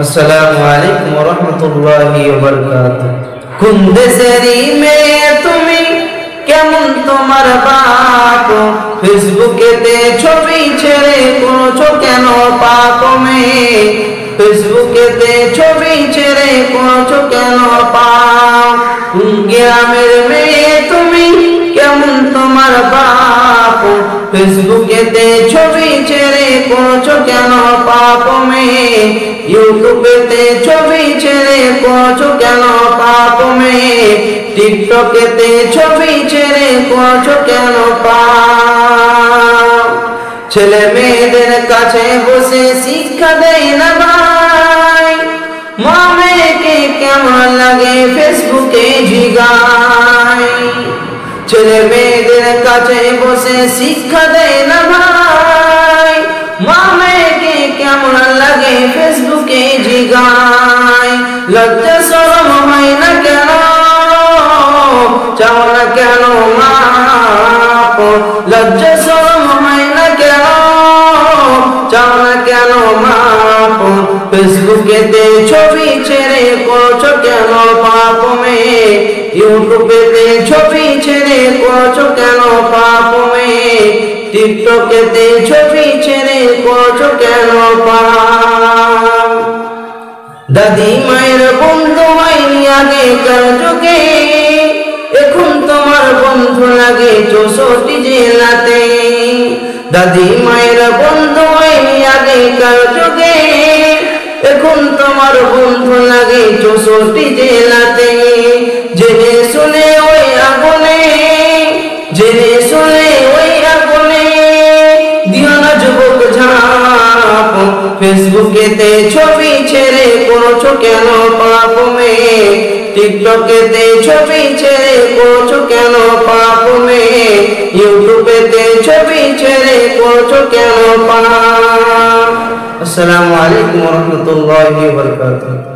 আসসালামু আলাইকুম ওয়া রাহমাতুল্লাহি ওয়া বারাকাতুহু। কোন দেশেরই মেয়ে তুমি, কেমন তোমার বাপ? ফেসবুকেতে ছবি ছেড়ে করছো কেন পাপ মেয়ে? ফেসবুকেতে ছবি ছেড়ে করছো কেন পাপ? কোন গ্রামের মেয়ে তুমি, কেমন তোমার বাপ? ফেসবুকেতে ছবি ছেড়ে করছো কেন পাপ মেয়ে? ইউটিউবেতে ছবি ছেড়ে করছো কেন পাপ মেয়ে? টিকটকেতে ছবি ছেড়ে করছো কেন পাপ? ছেলে মেয়েদের কাছে বসে শিক্ষা দেয় না ভাই, মা মেয়েকে কেমন লাগে ফেসবুকে জিগায়। ছেলে মেয়েদের কাছে বসে শিক্ষা দেয় না ভাই, মা মেয়েকে কেমন লাগে ফেসবুকে জিগায়। লজ্জা শরম হয় না কেন, চাও না কেন মাপ? লজ্জা শরম হয় না কেন, চাও না কেন মাপ? ফেসবুকেতে ছবি ছেড়ে করছো কেন পাপ মেয়ে? ইউটিউবেতে ছবি ছেড়ে করছো কেন পাপ মেয়ে? টিকটকেতে ছবি ছেড়ে করছো কেন পাপ? দাদি মায়ের বন্ধু হয়নি আগেকার যুগে, এখন তোমার বন্ধু লাগে 64 জেলাতে। দাদি মায়ের বন্ধু হয়নি আগেকার যুগে, এখন তোমার বন্ধু লাগে 64 জেলাতে। জেনে শুনে ওই আগুনে, জেনে শুনে ওই আগুনে দিও না যুবক ঝাঁপ। ফেসবুকেতে ছবি ছেড়ে করছো কেন পাপ মেয়ে? টিকটকেতে ছবি ছেড়ে করছো কেন পাপ মেয়ে? ইউটিউবেতে ছবি ছেড়ে করছো কেন পাপ? আসসালামু আলাইকুম ওয়া রাহমাতুল্লাহি ওয়া বারাকাতুহু।